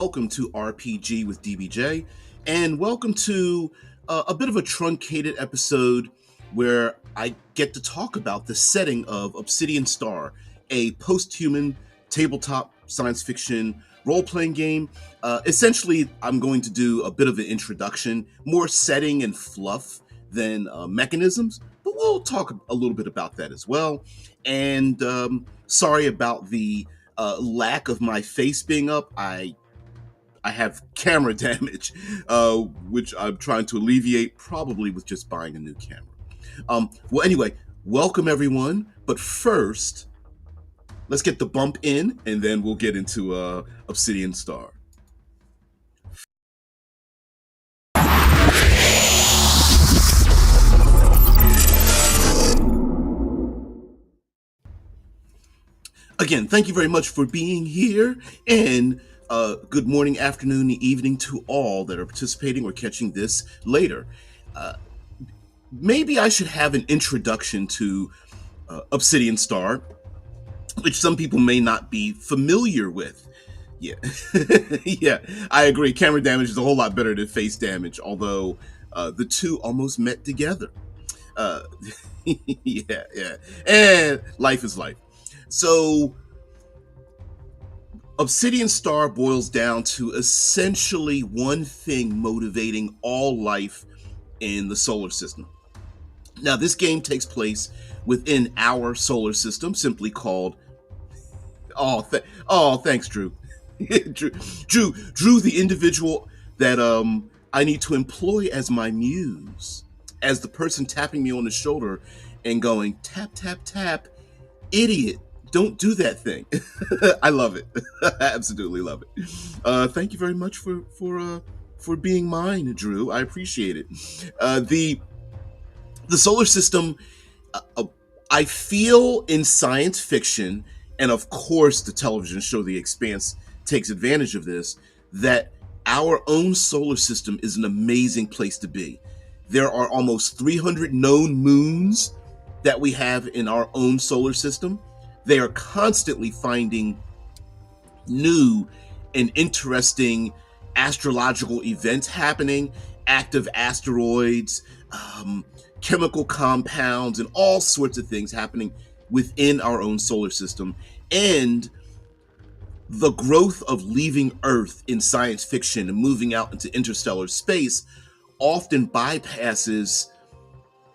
Welcome to RPG with DBJ, and welcome to a bit of a truncated episode where I get to talk about the setting of Obsidian Star, a posthuman tabletop science fiction role-playing game. Essentially, I'm going to do a bit of an introduction, more setting and fluff than mechanisms, but we'll talk a little bit about that as well. And sorry about the lack of my face being up. I have camera damage, which I'm trying to alleviate, probably with just buying a new camera. Well, anyway, welcome everyone. But first, let's get the bump in, and then we'll get into Obsidian Star. Again, thank you very much for being here, and good morning, afternoon, evening to all that are participating or catching this later. Uh, Maybe I should have an introduction to Obsidian Star, which some people may not be familiar with. Yeah, yeah, I agree. Camera damage is a whole lot better than face damage, although the two almost met together. Uh, yeah. And life is life. So, Obsidian Star boils down to essentially one thing motivating all life in the solar system. Now, this game takes place within our solar system, simply called. Thanks, Drew. Drew, the individual that I need to employ as my muse, as the person tapping me on the shoulder and going tap tap tap, idiot. Don't do that thing. I love it. I absolutely love it. Thank you very much for being mine, Drew. I appreciate it. The solar system, I feel in science fiction, and of course the television show The Expanse takes advantage of this, that our own solar system is an amazing place to be. There are almost 300 known moons that we have in our own solar system. They are constantly finding new and interesting astrological events happening, active asteroids, chemical compounds, and all sorts of things happening within our own solar system. And the growth of leaving Earth in science fiction and moving out into interstellar space often bypasses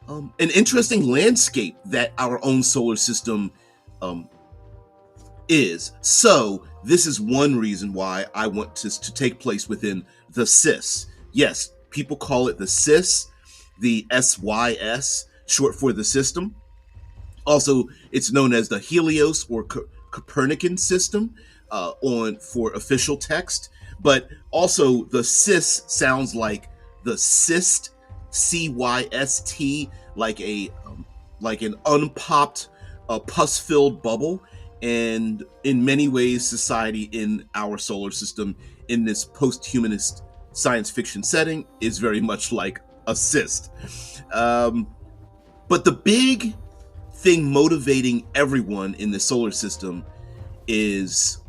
an interesting landscape that our own solar system is. So this is one reason why I want this to take place within the SIS. Yes, people call it the SIS, the SYS, short for the system. Also, it's known as the Helios or Copernican System for official text. But also, the SIS sounds like the cyst, CYST, like an unpopped, pus-filled bubble. And in many ways, society in our solar system, in this post-humanist science fiction setting, is very much like a cyst. But the big thing motivating everyone in the solar system is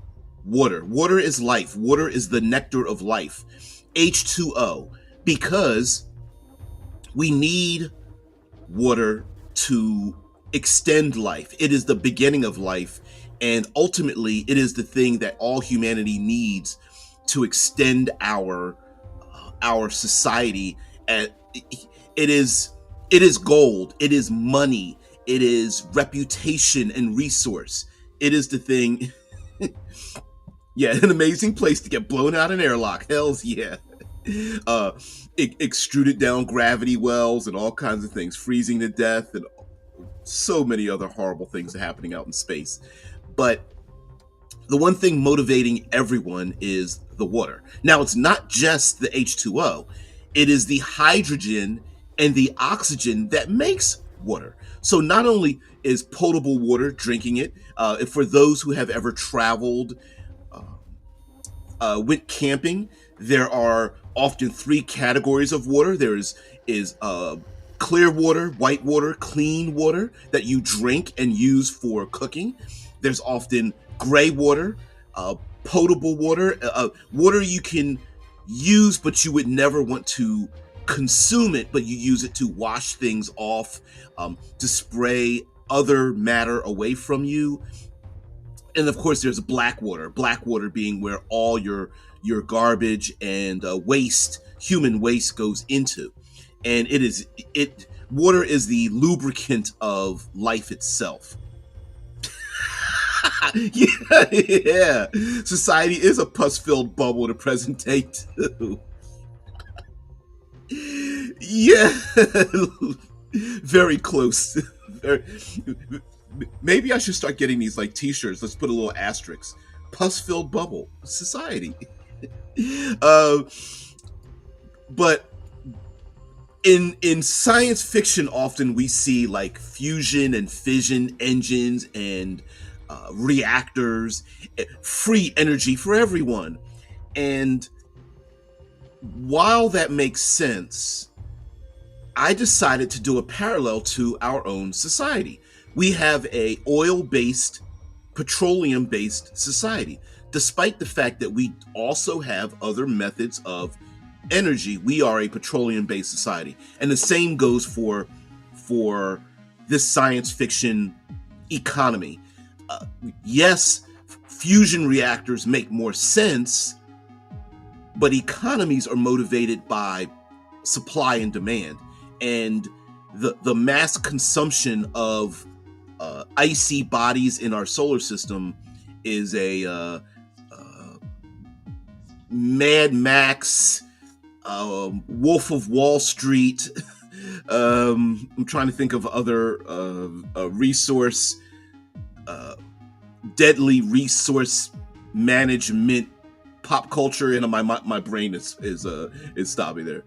water. Water is life. Water is the nectar of life. H2O. Because we need water to extend life. It is the beginning of life, and ultimately it is the thing that all humanity needs to extend our society. And it is gold, it is money, it is reputation and resource. It is the thing. Yeah, an amazing place to get blown out an airlock. Hells yeah. Extruded down gravity wells and all kinds of things, freezing to death, and so many other horrible things happening out in space. But the one thing motivating everyone is the water. Now, it's not just the H2O. It is the hydrogen and the oxygen that makes water. So not only is potable water, drinking it, for those who have ever traveled, went camping, there are often three categories of water. There is clear water, white water, clean water that you drink and use for cooking. There's often gray water, potable water, water you can use, but you would never want to consume it, but you use it to wash things off, to spray other matter away from you. And of course, there's black water. Black water being where all your garbage and waste, human waste, goes into, and it water is the lubricant of life itself. Yeah, yeah. Society is a pus-filled bubble to present day too. Yeah, very close. Maybe I should start getting these like T-shirts. Let's put a little asterisk: pus-filled bubble society. Uh, but in science fiction, often we see like fusion and fission engines and reactors, free energy for everyone. And while that makes sense, I decided to do a parallel to our own society. We have a oil-based, petroleum-based society. Despite the fact that we also have other methods of energy, we are a petroleum-based society. And the same goes for this science fiction economy. Yes, fusion reactors make more sense, but economies are motivated by supply and demand. And the mass consumption of icy bodies in our solar system is a Mad Max, Wolf of Wall Street. I'm trying to think of other deadly resource management pop culture, and my brain is stopping there.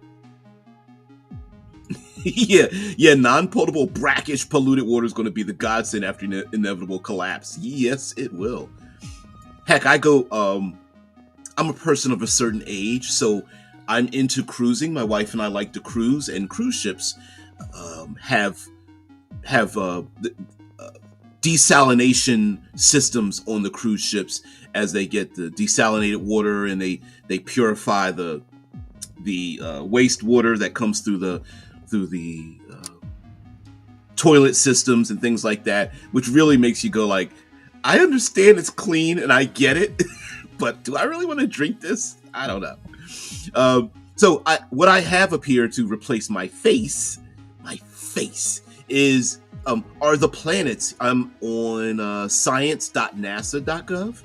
Yeah, non-potable, brackish, polluted water is going to be the godsend after inevitable collapse. Yes, it will. Heck, I'm a person of a certain age, so I'm into cruising. My wife and I like to cruise, and cruise ships have desalination systems on the cruise ships as they get the desalinated water, and they purify the wastewater that comes through the toilet systems and things like that, which really makes you go like, I understand it's clean and I get it, but do I really want to drink this? I don't know. So what I have up here to replace my face is are the planets. I'm on science.nasa.gov,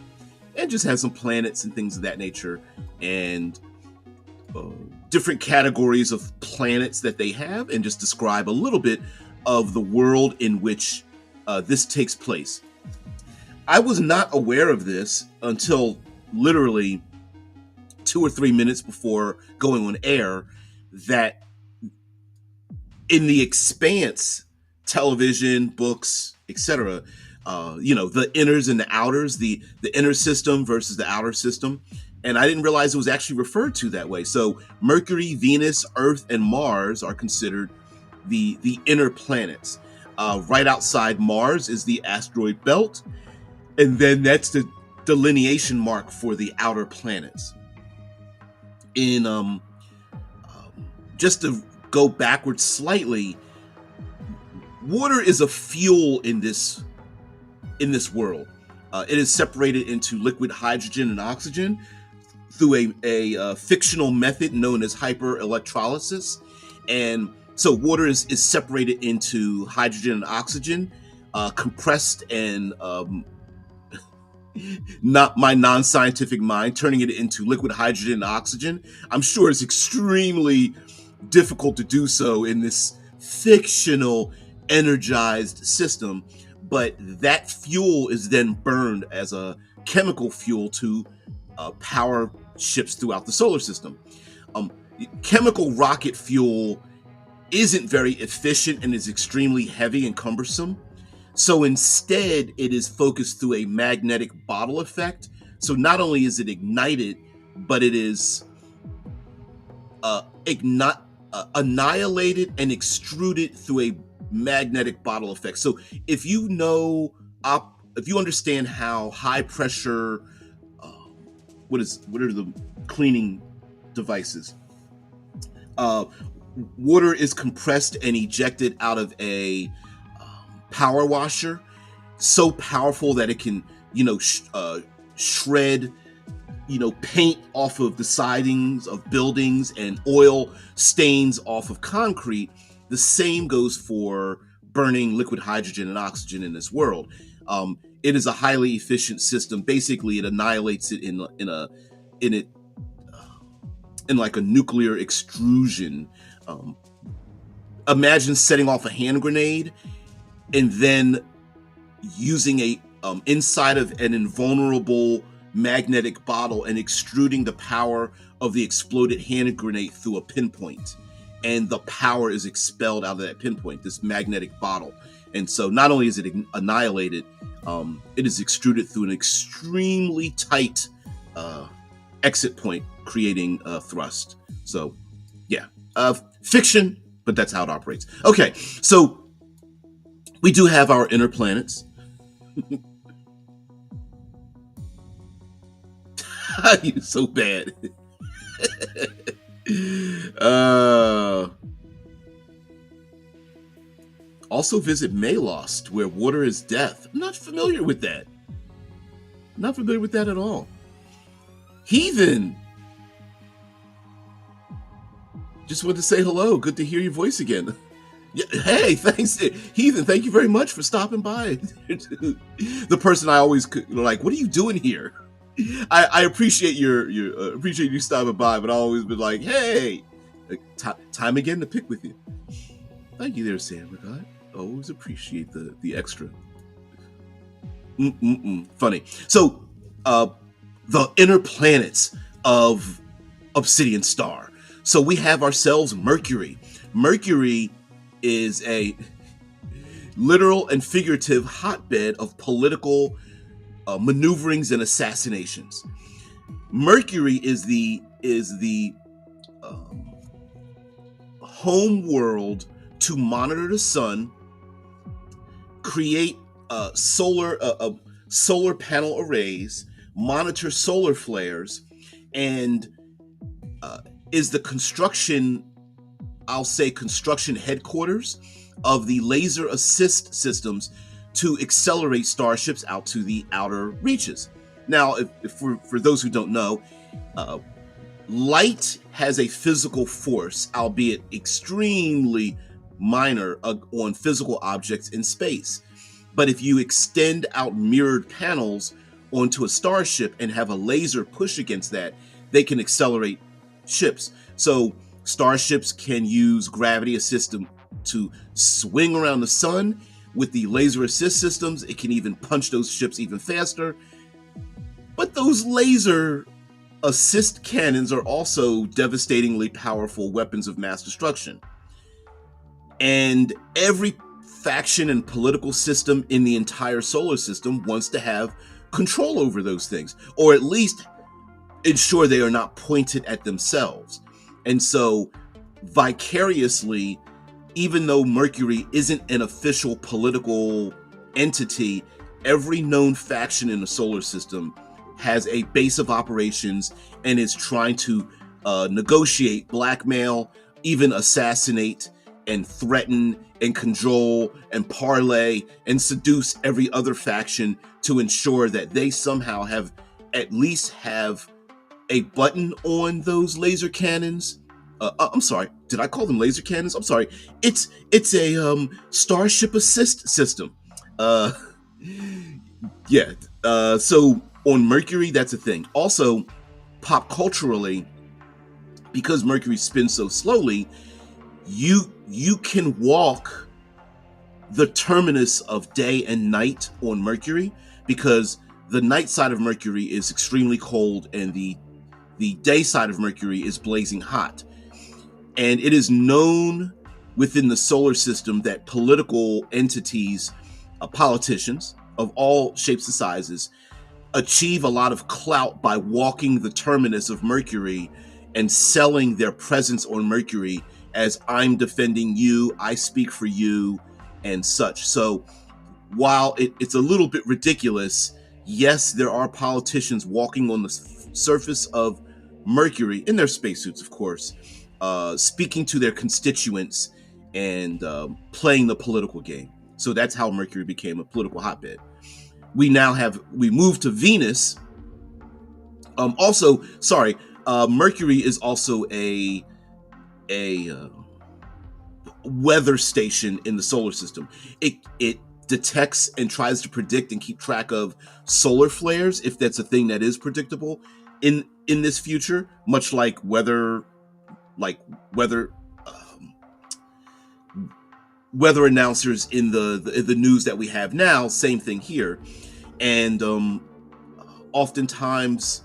and just have some planets and things of that nature, and different categories of planets that they have, and just describe a little bit of the world in which this takes place. I was not aware of this until literally 2 or 3 minutes before going on air, that in the expanse, television, books, etc., the inners and the outers, the inner system versus the outer system. And I didn't realize it was actually referred to that way. So Mercury, Venus, Earth, and Mars are considered the inner planets. Right outside Mars is the asteroid belt, and then that's the delineation mark for the outer planets. In just to go backwards slightly, water is a fuel in this world. It is separated into liquid hydrogen and oxygen through a fictional method known as hyperelectrolysis. And so water is separated into hydrogen and oxygen, compressed, and not my non-scientific mind turning it into liquid hydrogen and oxygen. I'm sure it's extremely difficult to do so in this fictional energized system, but that fuel is then burned as a chemical fuel to power ships throughout the solar system. Chemical rocket fuel isn't very efficient and is extremely heavy and cumbersome. So instead, it is focused through a magnetic bottle effect. So not only is it ignited, but it is annihilated and extruded through a magnetic bottle effect. So if you understand how high pressure what are the cleaning devices? Water is compressed and ejected out of a power washer, so powerful that it can, shred, paint off of the sidings of buildings and oil stains off of concrete. The same goes for burning liquid hydrogen and oxygen in this world. It is a highly efficient system. Basically, it annihilates it in like a nuclear extrusion. Imagine setting off a hand grenade and then using a inside of an invulnerable magnetic bottle and extruding the power of the exploded hand grenade through a pinpoint, and the power is expelled out of that pinpoint, this magnetic bottle. And so not only is it annihilated, it is extruded through an extremely tight exit point, creating thrust. So yeah, fiction, but that's how it operates. Okay, so we do have our inner planets. You're so bad. Also visit Maylost, where water is death. I'm not familiar with that. Not familiar with that at all. Heathen! Just wanted to say hello. Good to hear your voice again. Yeah, hey, thanks, Heathen. Thank you very much for stopping by. The person I always like, what are you doing here? I appreciate appreciate you stopping by, but I always been like, hey, time again to pick with you. Thank you there, Sam. I always appreciate the extra. Funny. So, the inner planets of Obsidian Star. So we have ourselves Mercury. Mercury is a literal and figurative hotbed of political maneuverings and assassinations. Mercury is the home world to monitor the sun, create solar panel arrays, monitor solar flares, and is the construction headquarters of the laser assist systems to accelerate starships out to the outer reaches. Now, if for those who don't know, light has a physical force, albeit extremely minor, on physical objects in space. But if you extend out mirrored panels onto a starship and have a laser push against that, they can accelerate ships. So starships can use gravity assist to swing around the sun. With the laser assist systems, it can even punch those ships even faster. But those laser assist cannons are also devastatingly powerful weapons of mass destruction. And every faction and political system in the entire solar system wants to have control over those things, or at least ensure they are not pointed at themselves. And so vicariously, even though Mercury isn't an official political entity, every known faction in the solar system has a base of operations and is trying to negotiate, blackmail, even assassinate, and threaten, and cajole, and parlay, and seduce every other faction to ensure that they somehow at least have a button on those laser cannons. I'm sorry, did I call them laser cannons? I'm sorry. It's a starship assist system. Yeah. So on Mercury, that's a thing. Also, pop culturally, because Mercury spins so slowly, you can walk the terminus of day and night on Mercury, because the night side of Mercury is extremely cold and the day side of Mercury is blazing hot. And it is known within the solar system that political entities, politicians of all shapes and sizes, achieve a lot of clout by walking the terminus of Mercury and selling their presence on Mercury as I'm defending you, I speak for you, and such. So while it's a little bit ridiculous, yes, there are politicians walking on the surface of Mercury, in their spacesuits, of course, speaking to their constituents and playing the political game. So that's how Mercury became a political hotbed. We moved to Venus. Mercury is also a weather station in the solar system. It detects and tries to predict and keep track of solar flares, if that's a thing that is predictable in this future, much like weather weather announcers in the news that we have now. Same thing here. And oftentimes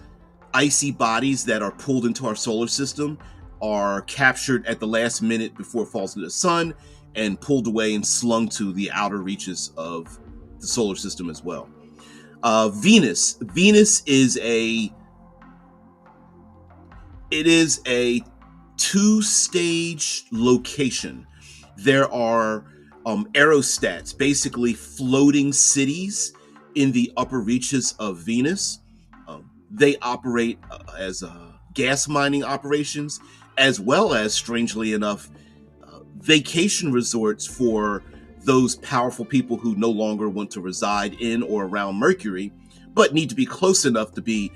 icy bodies that are pulled into our solar system are captured at the last minute before it falls into the sun and pulled away and slung to the outer reaches of the solar system as well. Venus is a 2-stage location. There are aerostats, basically floating cities in the upper reaches of Venus. They operate as gas mining operations, as well as, strangely enough, vacation resorts for those powerful people who no longer want to reside in or around Mercury, but need to be close enough to be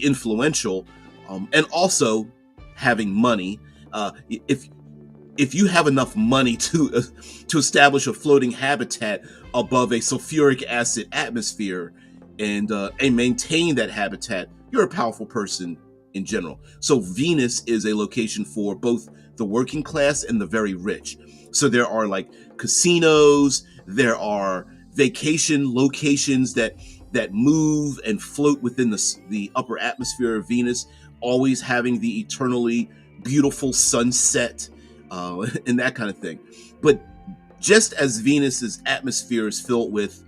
influential, and also having money. If you have enough money to establish a floating habitat above a sulfuric acid atmosphere and maintain that habitat, you're a powerful person in general. So Venus is a location for both the working class and the very rich. So there are like casinos, there are vacation locations that move and float within the upper atmosphere of Venus, always having the eternally beautiful sunset and that kind of thing. But just as Venus's atmosphere is filled with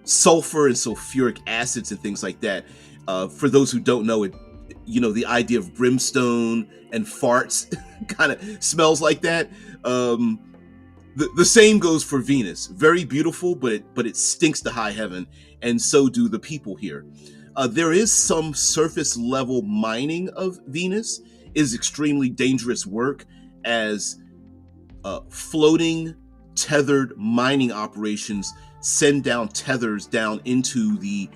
sulfur and sulfuric acids and things like that, for those who don't know it, the idea of brimstone and farts kind of smells like that. The same goes for Venus. Very beautiful, but it stinks to high heaven, and so do the people here. There is some surface level mining of Venus. It is extremely dangerous work, as floating tethered mining operations send down tethers down into the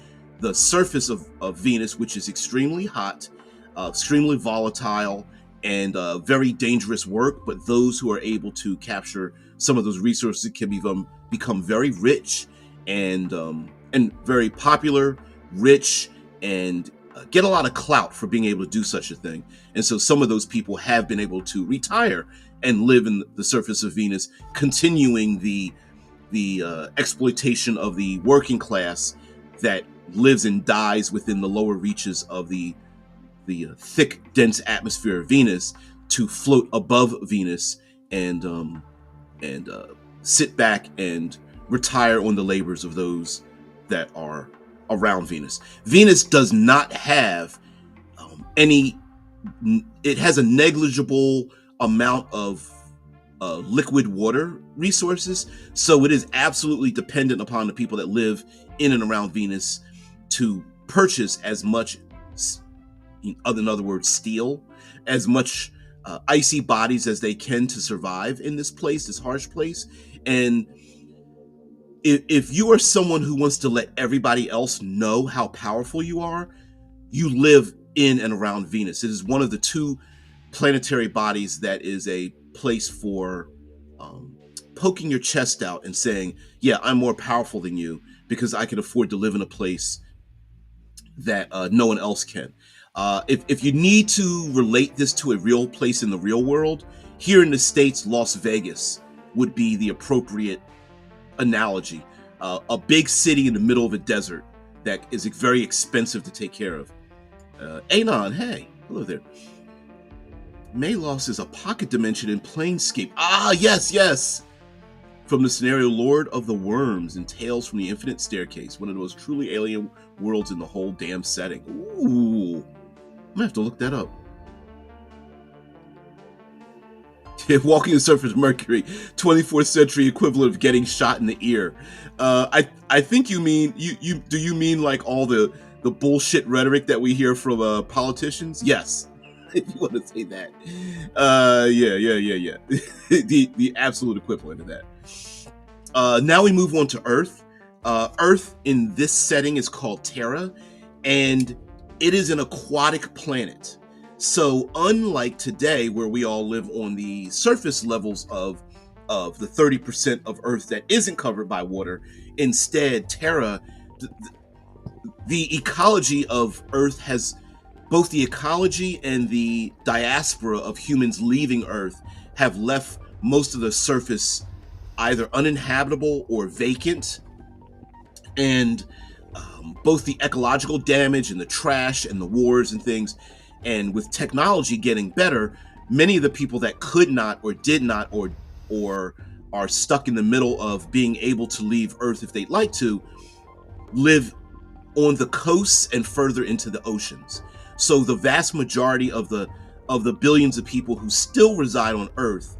surface of Venus, which is extremely hot, extremely volatile, and very dangerous work. But those who are able to capture some of those resources can become very rich and very popular, rich, and get a lot of clout for being able to do such a thing. And so some of those people have been able to retire and live in the surface of Venus, continuing the exploitation of the working class that lives and dies within the lower reaches of the thick, dense atmosphere of Venus, to float above Venus and sit back and retire on the labors of those that are around Venus. Venus does not have it has a negligible amount of liquid water resources, so it is absolutely dependent upon the people that live in and around Venus to purchase as much, in other words, steel, as much icy bodies as they can to survive in this harsh place. And if you are someone who wants to let everybody else know how powerful you are, you live in and around Venus. It is one of the 2 planetary bodies that is a place for poking your chest out and saying, yeah, I'm more powerful than you because I can afford to live in a place that no one else can. If you need to relate this to a real place in the real world, here in the States, Las Vegas would be the appropriate analogy. A big city in the middle of a desert that is very expensive to take care of. Anon, hey, hello there. Malos is a pocket dimension in Planescape. Ah, yes. From the scenario Lord of the Worms and Tales from the Infinite Staircase, one of the most truly alien worlds in the whole damn setting. Ooh, I'm gonna have to look that up. Walking the surface of Mercury, 24th century equivalent of getting shot in the ear. I think you mean you mean like all the the bullshit rhetoric that we hear from politicians. Yes, if you want to say that. Yeah. The absolute equivalent of that. Now we move on to Earth. Earth in this setting is called Terra, and it is an aquatic planet. So unlike today, where we all live on the surface levels of the 30% of Earth that isn't covered by water, instead Terra, the ecology of Earth has both the ecology and the diaspora of humans leaving Earth have left most of the surface either uninhabitable or vacant, and both the ecological damage and the trash and the wars and things, and with technology getting better, many of the people that could not or did not or are stuck in the middle of being able to leave Earth if they'd like to, live on the coasts and further into the oceans. So the vast majority of the billions of people who still reside on Earth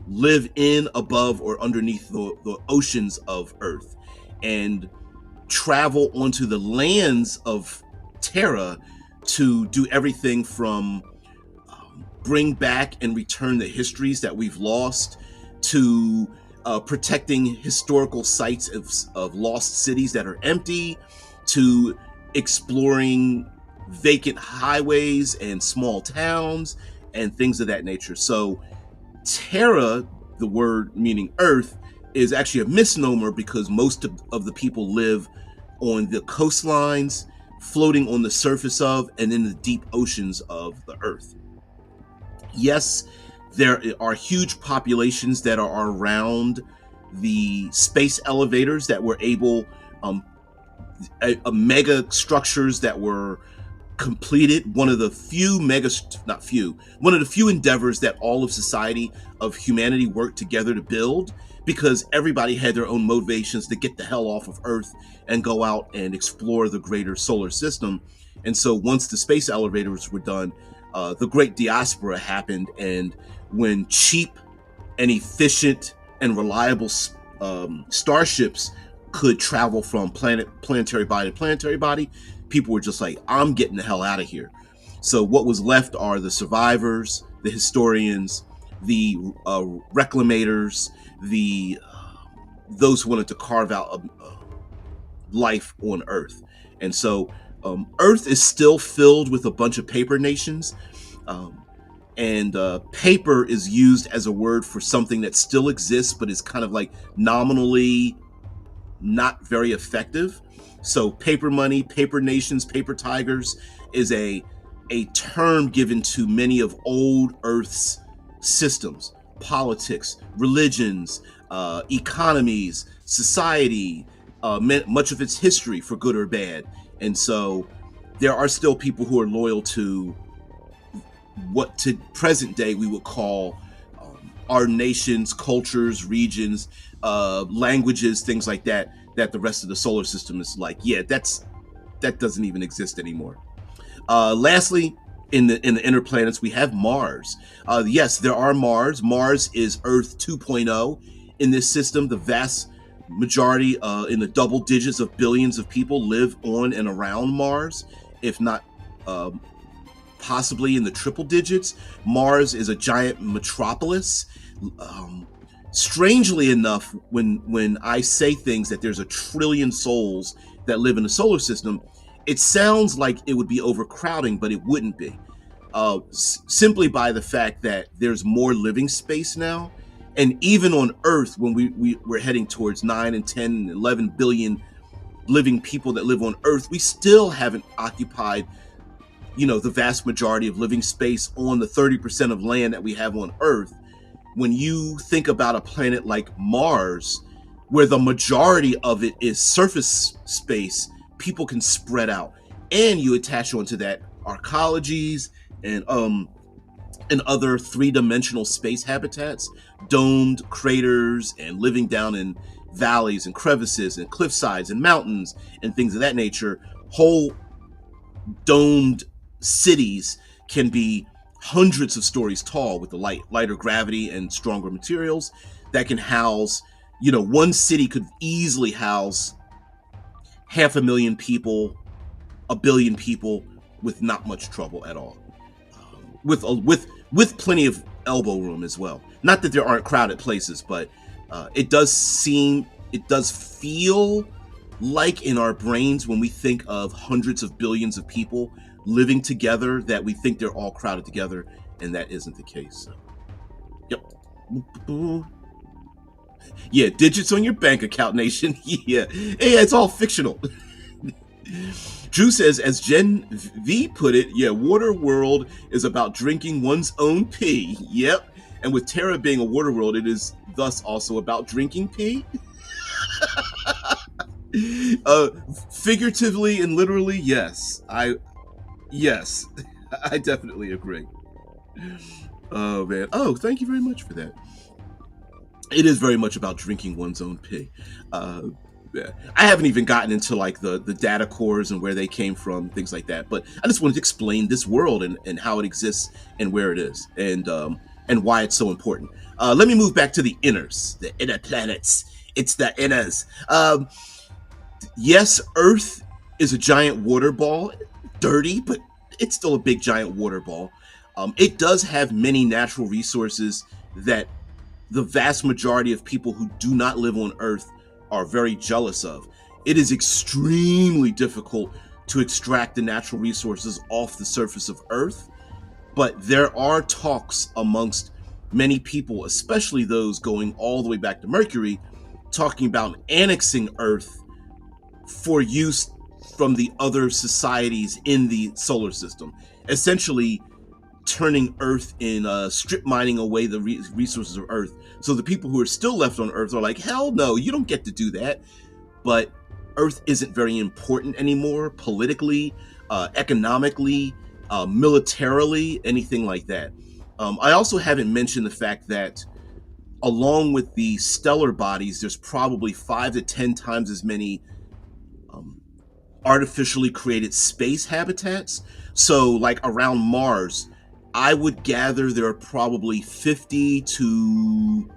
live in, above, or underneath the oceans of Earth, and travel onto the lands of Terra to do everything from bring back and return the histories that we've lost, to protecting historical sites of lost cities that are empty, to exploring vacant highways and small towns and things of that nature. So Terra, the word meaning Earth, is actually a misnomer because most of the people live on the coastlines, floating on the surface of, and in the deep oceans of the Earth. Yes, there are huge populations that are around the space elevators that were able, mega structures that were completed. One of the few one of the few endeavors that all of society of humanity worked together to build, because everybody had their own motivations to get the hell off of Earth and go out and explore the greater solar system. And so once the space elevators were done, the great diaspora happened, and when cheap and efficient and reliable starships could travel from planetary body to planetary body, people were just like, I'm getting the hell out of here. So what was left are the survivors, the historians, the reclamators, those who wanted to carve out a life on Earth. And so Earth is still filled with a bunch of paper nations, and paper is used as a word for something that still exists but is kind of like nominally not very effective. So paper money, paper nations, paper tigers is a term given to many of old Earth's systems, politics, religions, economies, society, much of its history, for good or bad. And so there are still people who are loyal to what to present day we would call our nations, cultures, regions, languages, things like that, that the rest of the solar system is like, yeah, that doesn't even exist anymore. Lastly, in the inner planets, we have Mars. Yes, there are Mars. Mars is Earth 2.0 in this system. The vast majority, in the double digits of billions of people, live on and around Mars, if not possibly in the triple digits. Mars is a giant metropolis. Strangely enough, when I say things that there's 1 trillion souls that live in the solar system, it sounds like it would be overcrowding, but it wouldn't be. Simply by the fact that there's more living space now. And even on Earth, when we're heading towards 9 and 10 and 11 billion living people that live on Earth, we still haven't occupied, the vast majority of living space on the 30% of land that we have on Earth. When you think about a planet like Mars, where the majority of it is surface space, people can spread out, and you attach onto that arcologies and other three-dimensional space habitats, domed craters, and living down in valleys and crevices and cliff sides and mountains and things of that nature. Whole domed cities can be hundreds of stories tall with the lighter gravity and stronger materials that can house, one city could easily house 500,000 people, a billion people with not much trouble at all, with plenty of elbow room as well. Not that there aren't crowded places, but it does feel like in our brains when we think of hundreds of billions of people living together that we think they're all crowded together, and that isn't the case. So, yep. Yeah, digits on your bank account, nation. Yeah, it's all fictional. Drew says, as Gen V put it, yeah, water world is about drinking one's own pee. Yep. And with Terra being a water world, it is thus also about drinking pee. Figuratively and literally, yes. Yes, I definitely agree. Oh man. Oh, thank you very much for that. It is very much about drinking one's own pee. Yeah. I haven't even gotten into like the data cores and where they came from, things like that. But I just wanted to explain this world and how it exists and where it is and why it's so important. Let me move back to the inners, the inner planets. It's the inners. Yes, Earth is a giant water ball, dirty, but it's still a big giant water ball. It does have many natural resources that the vast majority of people who do not live on Earth are very jealous of. It is extremely difficult to extract the natural resources off the surface of Earth, but there are talks amongst many people, especially those going all the way back to Mercury, talking about annexing Earth for use from the other societies in the solar system, essentially turning Earth in strip mining away the resources of Earth. So the people who are still left on Earth are like, hell no, you don't get to do that. But Earth isn't very important anymore, politically, economically, militarily, anything like that. I also haven't mentioned the fact that along with the stellar bodies, there's probably 5 to 10 times as many artificially created space habitats. So like around Mars, I would gather there are probably 50 to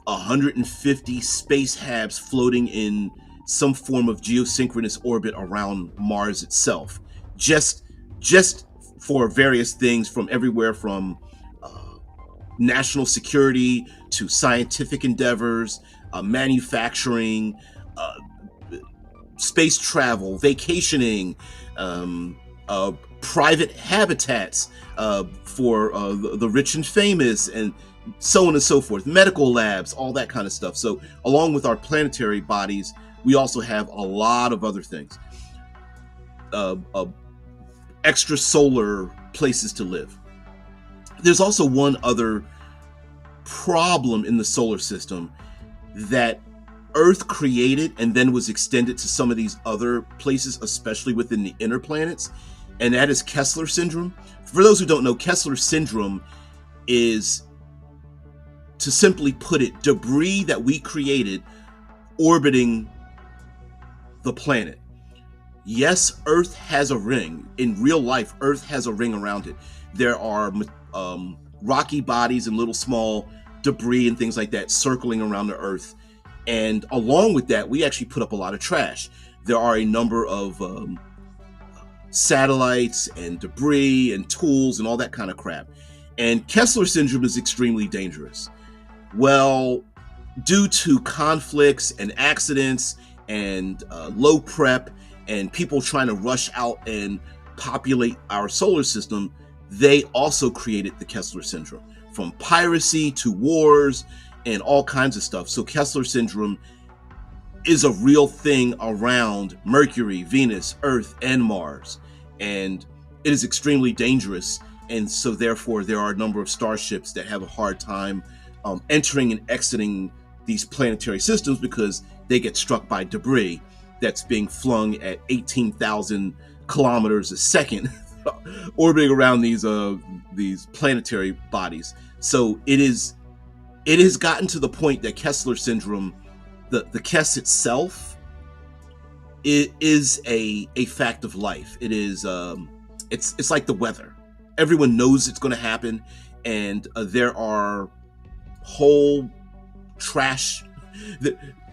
150 space habs floating in some form of geosynchronous orbit around Mars itself. Just for various things, from everywhere from national security to scientific endeavors, manufacturing, space travel, vacationing, private habitats for the rich and famous, and so on and so forth, medical labs, all that kind of stuff. So along with our planetary bodies, we also have a lot of other things, extra solar places to live. There's also one other problem in the solar system that Earth created and then was extended to some of these other places, especially within the inner planets, and that is Kessler syndrome. For those who don't know, Kessler syndrome is, to simply put it, debris that we created orbiting the planet. Yes, Earth has a ring. In real life, Earth has a ring around it. There are rocky bodies and little small debris and things like that circling around the Earth. And along with that, we actually put up a lot of trash. There are a number of satellites and debris and tools and all that kind of crap. And Kessler syndrome is extremely dangerous. Well, due to conflicts and accidents and low prep and people trying to rush out and populate our solar system, they also created the Kessler syndrome, from piracy to wars and all kinds of stuff. So Kessler syndrome is a real thing around Mercury, Venus, Earth, and Mars. And it is extremely dangerous. And so therefore, there are a number of starships that have a hard time entering and exiting these planetary systems because they get struck by debris that's being flung at 18,000 kilometers a second orbiting around these planetary bodies. So it has gotten to the point that Kessler syndrome, the Kess itself, it is a fact of life. It is it's like the weather. Everyone knows it's going to happen, and there are whole trash.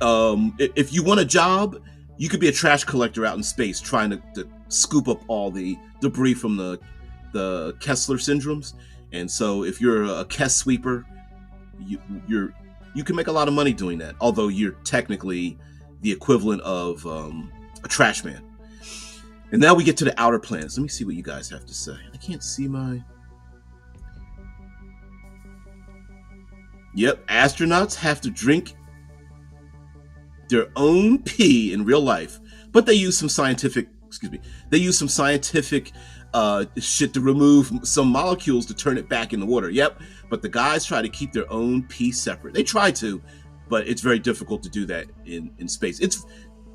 If you want a job, you could be a trash collector out in space trying to scoop up all the debris from the Kessler syndromes. And so if you're a Kess sweeper, you you're you can make a lot of money doing that. Although you're technically the equivalent of a trash man. And now we get to the outer planets. Let me see what you guys have to say. I can't see my. Yep, astronauts have to drink their own pee in real life, but they use some scientific. Excuse me. They use some scientific shit to remove some molecules to turn it back in the water. Yep, but the guys try to keep their own pee separate. They try to, but it's very difficult to do that in space.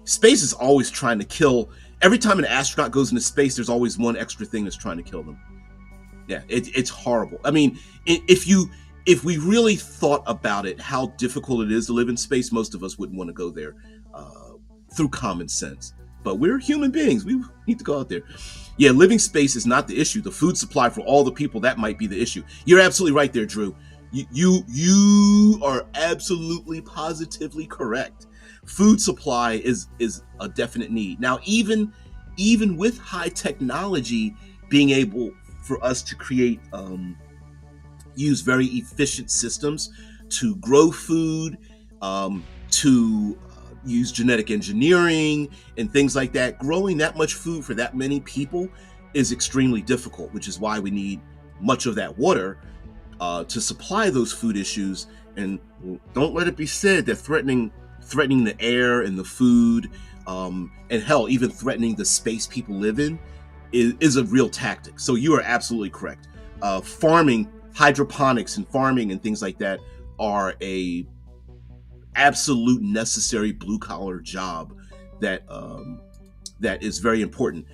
Space is always trying to kill. Every time an astronaut goes into space, there's always one extra thing that's trying to kill them. Yeah, it's horrible. I mean, if we really thought about it, how difficult it is to live in space, most of us wouldn't want to go there through common sense. But we're human beings. We need to go out there. Yeah, living space is not the issue. The food supply for all the people, that might be the issue. You're absolutely right there, Drew. You are absolutely positively correct. Food supply is a definite need. Now, even with high technology being able for us to create use very efficient systems to grow food, to use genetic engineering and things like that, growing that much food for that many people is extremely difficult, which is why we need much of that water to supply those food issues. And don't let it be said that threatening the air and the food, and hell, even threatening the space people live in is a real tactic. So you are absolutely correct. Farming, hydroponics and farming and things like that are a absolute necessary blue collar job that is very important.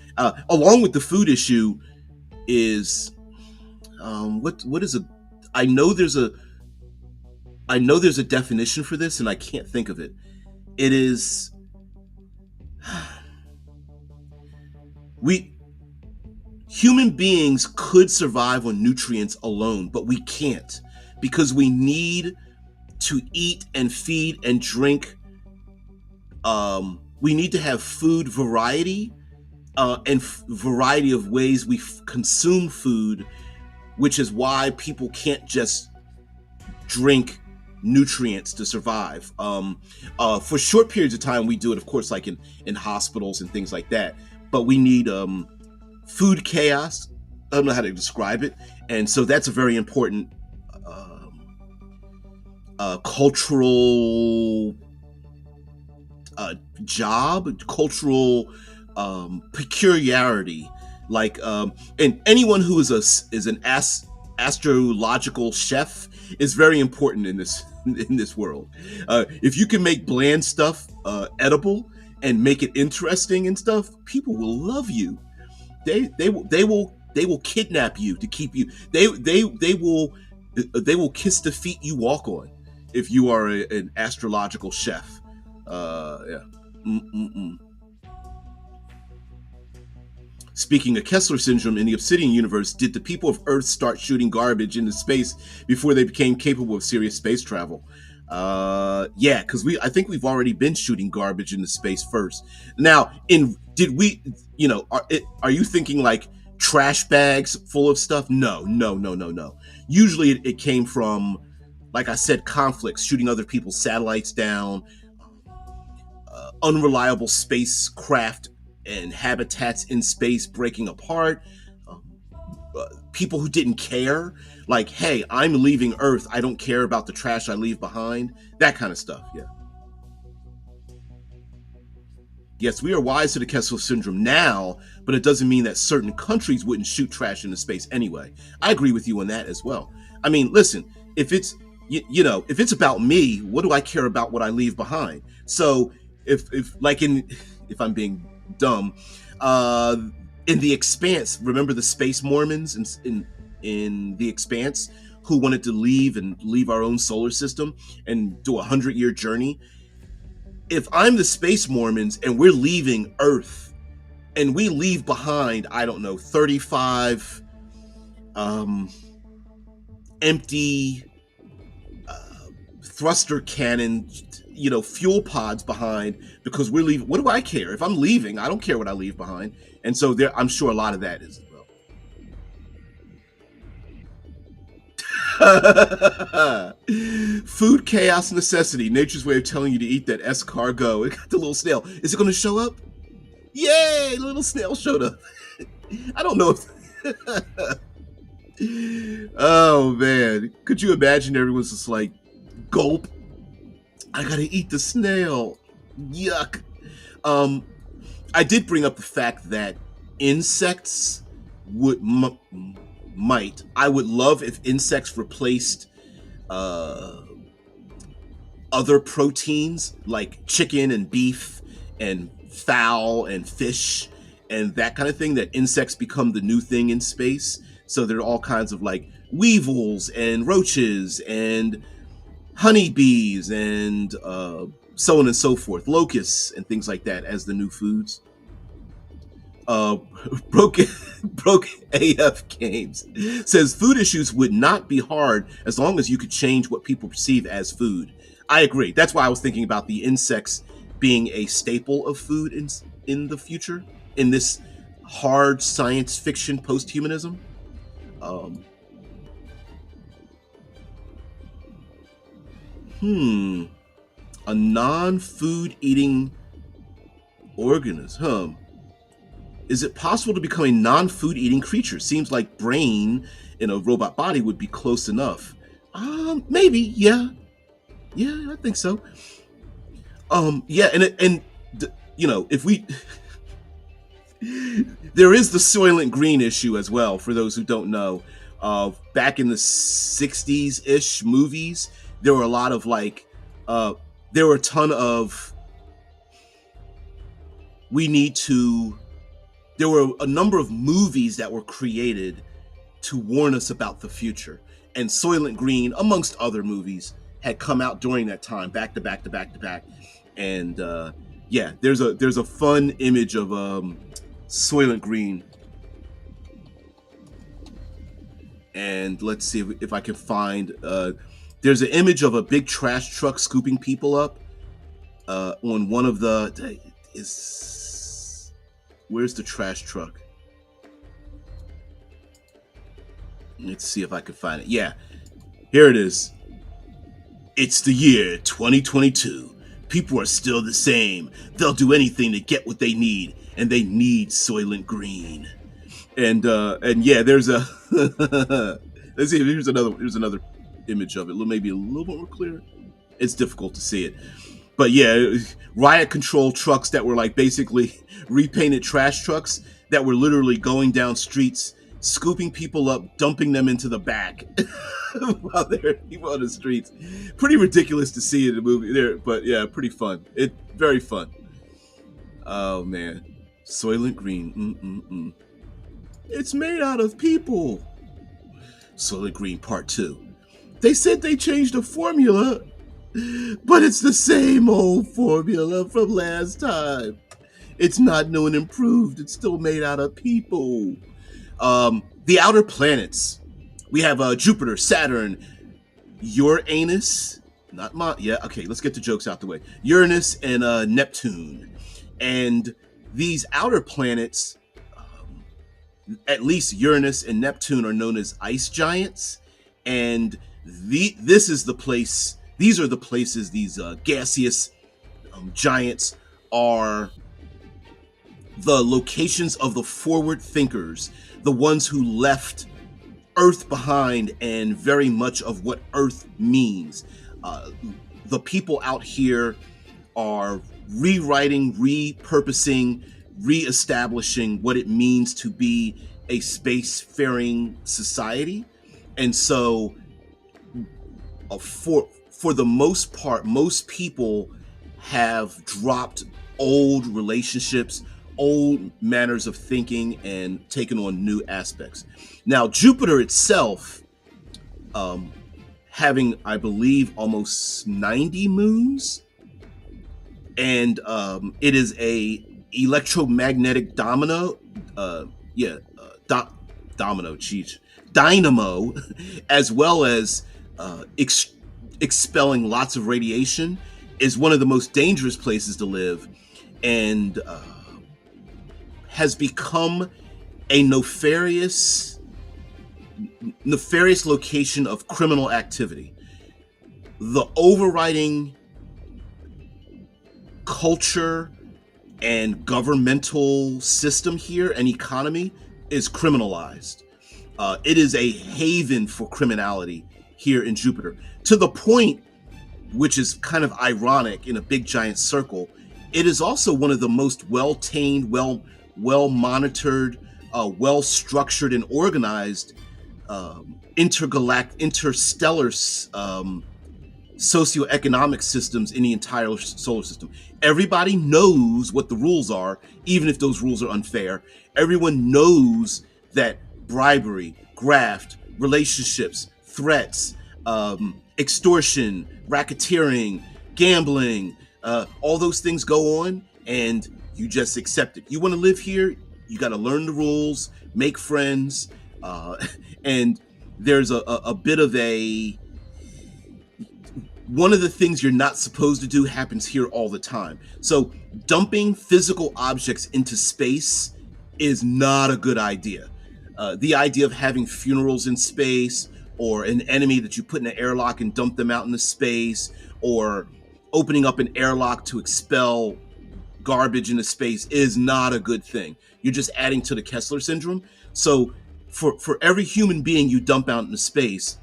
Along with the food issue is what is a I know there's a definition for this and I can't think of it. It is human beings could survive on nutrients alone, but we can't, because we need to eat and feed and drink. We need to have food variety and variety of ways we consume food, which is why people can't just drink nutrients to survive. For short periods of time, we do it, of course, like in hospitals and things like that. But we need food chaos. I don't know how to describe it, and so that's a very important cultural job, cultural peculiarity. Like, and anyone who is an astrological chef is very important in this world. If you can make bland stuff edible and make it interesting and stuff, people will love you. They will kidnap you to keep you. They will kiss the feet you walk on if you are an astrological chef. Yeah. Speaking of Kessler syndrome, in the Obsidian universe, did the people of Earth start shooting garbage into space before they became capable of serious space travel? Yeah, because I think we've already been shooting garbage into space first. Now, did we, are you thinking like trash bags full of stuff? No. Usually it came from, like I said, conflicts, shooting other people's satellites down, unreliable spacecraft and habitats in space breaking apart, people who didn't care, like, hey, I'm leaving Earth, I don't care about the trash I leave behind, that kind of stuff. Yeah. Yes, we are wise to the Kessler syndrome now, but it doesn't mean that certain countries wouldn't shoot trash into space anyway. I agree with you on that as well. I mean, listen, if it's if it's about me, what do I care about what I leave behind? So if I'm being dumb, in The Expanse, remember the space Mormons in The Expanse who wanted to leave our own solar system and do 100-year journey? If I'm the space Mormons and we're leaving Earth and we leave behind, I don't know, 35 empty thruster cannon, fuel pods behind because we're leaving. What do I care? If I'm leaving, I don't care what I leave behind. And so I'm sure a lot of that is as well. Food chaos necessity. Nature's way of telling you to eat that escargot. It got the little snail. Is it going to show up? Yay! The little snail showed up. I don't know if. Oh man, could you imagine everyone's just like, gulp, I gotta eat the snail, yuck. I did bring up the fact that insects might, I would love if insects replaced other proteins like chicken and beef and fowl and fish and that kind of thing, that insects become the new thing in space. So there are all kinds of like weevils and roaches and honeybees and so on and so forth, locusts and things like that as the new foods. Broken AF Games says food issues would not be hard as long as you could change what people perceive as food. I agree. That's why I was thinking about the insects being a staple of food in the future in this hard science fiction posthumanism. A non-food eating organism. Is it possible to become a non-food eating creature? Seems like brain in a robot body would be close enough. Maybe, yeah. Yeah, I think so. Yeah, and if we there is the Soylent Green issue as well, for those who don't know. Back in the 60s-ish movies, there were a lot of there were a ton of there were a number of movies that were created to warn us about the future. And Soylent Green, amongst other movies, had come out during that time, back to back to back to back. And yeah, there's a fun image of Soylent Green. And let's see if I can find there's an image of a big trash truck scooping people up on one of the where's the trash truck? Let's see if I can find it. Yeah, here it is. It's the year 2022. People are still the same. They'll do anything to get what they need, and they need Soylent Green. And yeah, there's a let's see. Here's another image of it. Maybe a little more clear. It's difficult to see it, but yeah, riot control trucks that were like basically repainted trash trucks that were literally going down streets, scooping people up, dumping them into the back while there are people on the streets. Pretty ridiculous to see in the movie there, but yeah, pretty fun. Very fun. Oh man, Soylent Green. It's made out of people. Soylent Green Part 2. They said they changed the formula, but it's the same old formula from last time. It's not new and improved. It's still made out of people. The outer planets. We have Jupiter, Saturn, Uranus. Okay, let's get the jokes out the way. Uranus and Neptune. And these outer planets, at least Uranus and Neptune, are known as ice giants. And these are the places these gaseous giants are the locations of the forward thinkers, the ones who left Earth behind and very much of what Earth means. The people out here are rewriting, repurposing, reestablishing what it means to be a spacefaring society. And so for the most part, most people have dropped old relationships, old manners of thinking, and taken on new aspects. Now, Jupiter itself, having, I believe, almost 90 moons, and it is a electromagnetic dynamo, as well as expelling lots of radiation. is one of the most dangerous places to live, and has become a nefarious location of criminal activity. The overriding culture and governmental system here and economy is criminalized. It is a haven for criminality here in Jupiter, to the point, which is kind of ironic in a big giant circle, it is also one of the most well-tamed, well monitored, well structured and organized interstellar socioeconomic systems in the entire solar system. Everybody knows what the rules are, even if those rules are unfair. Everyone knows that bribery, graft, relationships, threats, extortion, racketeering, gambling, all those things go on, and you just accept it. You want to live here, you got to learn the rules, make friends, and there's a bit of a... One of the things you're not supposed to do happens here all the time. So dumping physical objects into space is not a good idea. The idea of having funerals in space, or an enemy that you put in an airlock and dump them out into space, or opening up an airlock to expel garbage into space is not a good thing. You're just adding to the Kessler syndrome. So for every human being you dump out into space,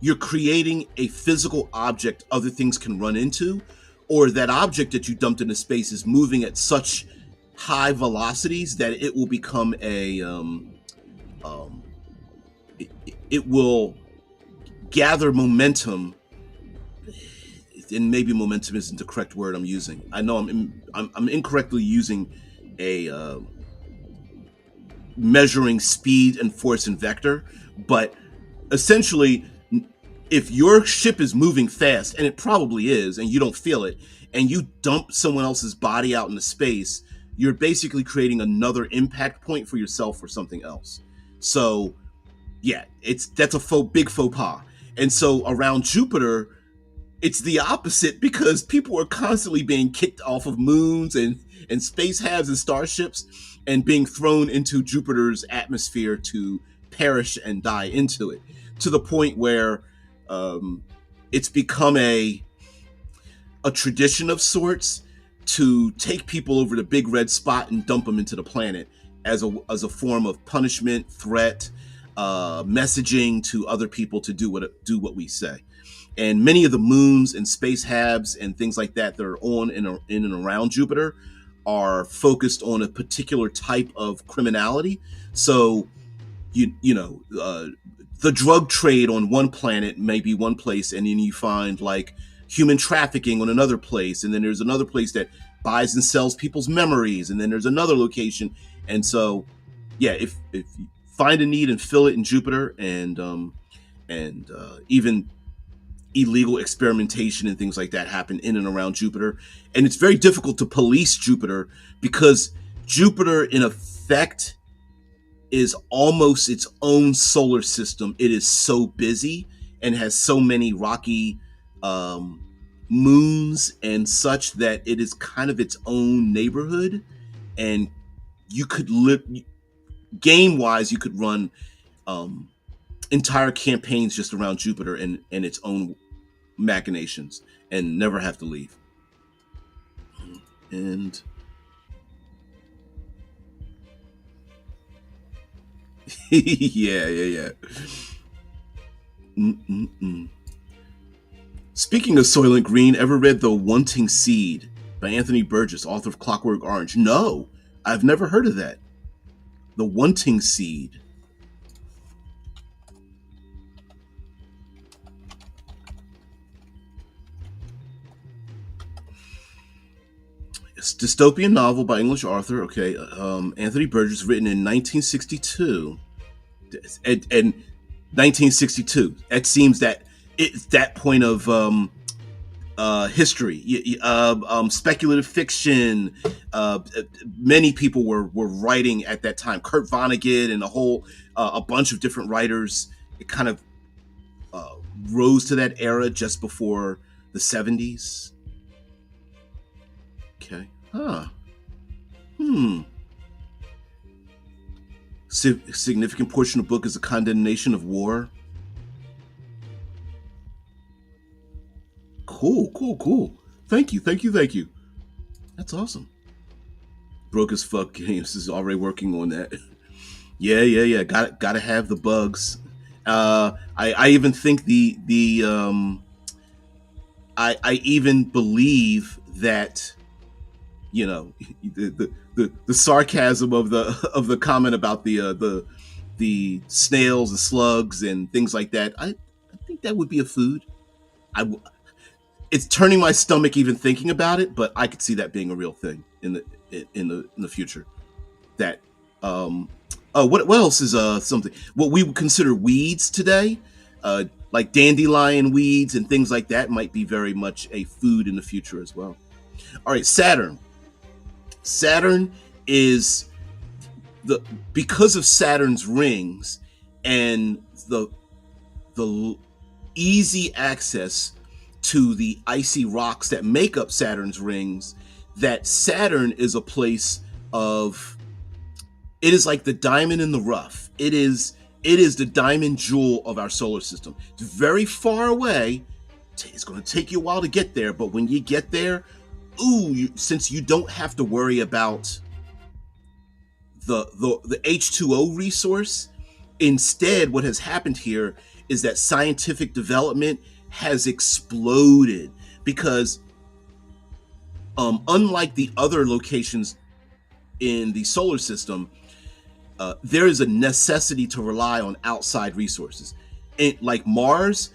you're creating a physical object other things can run into, or that object that you dumped into space is moving at such high velocities that it will become it will gather momentum, and maybe momentum isn't the correct word I'm using. I know I'm incorrectly using a measuring speed and force and vector, but essentially, if your ship is moving fast, and it probably is, and you don't feel it, and you dump someone else's body out into space, you're basically creating another impact point for yourself or something else. So yeah, that's a big faux pas. And so around Jupiter, it's the opposite, because people are constantly being kicked off of moons and space halves and starships and being thrown into Jupiter's atmosphere to perish and die into it, to the point where it's become a tradition of sorts to take people over the big red spot and dump them into the planet as a form of punishment, threat, messaging to other people to do what we say. And many of the moons and space habs and things like that are on in and around Jupiter are focused on a particular type of criminality. So the drug trade on one planet may be one place, and then you find like human trafficking on another place, and then there's another place that buys and sells people's memories, and then there's another location. And so yeah, if you find a need and fill it in Jupiter, and even illegal experimentation and things like that happen in and around Jupiter. And it's very difficult to police Jupiter, because Jupiter in effect is almost its own solar system. It is so busy and has so many rocky moons and such that it is kind of its own neighborhood. And you could game wise, you could run entire campaigns just around Jupiter and its own machinations and never have to leave. And yeah. Speaking of Soylent Green, ever read The Wanting Seed by Anthony Burgess, author of Clockwork Orange? No, I've never heard of that. The Wanting Seed. It's a dystopian novel by English author. Okay, Anthony Burgess, written in 1962. And 1962. It seems that it's that point of history. Speculative fiction. Many people were writing at that time. Kurt Vonnegut and a bunch of different writers. It kind of rose to that era just before the 70s. Okay. Huh. Hmm. Significant portion of the book is a condemnation of war. Cool. Thank you. That's awesome. Broke as fuck games is already working on that. Yeah. Gotta have the bugs. I even think I even believe that, you know, the sarcasm of the comment about the snails and slugs and things like that. I think that would be a food. I it's turning my stomach even thinking about it, but I could see that being a real thing in the future. That what else is something what we would consider weeds today, like dandelion weeds and things like that might be very much a food in the future as well. All right, Saturn. Saturn is the because of Saturn's rings and the easy access to the icy rocks that make up Saturn's rings, that Saturn is a place of, it is like the diamond in the rough. It is the diamond jewel of our solar system. It's very far away. It's going to take you a while to get there, but when you get there, since you don't have to worry about the H2O resource, instead what has happened here is that scientific development has exploded because unlike the other locations in the solar system, there is a necessity to rely on outside resources. And like Mars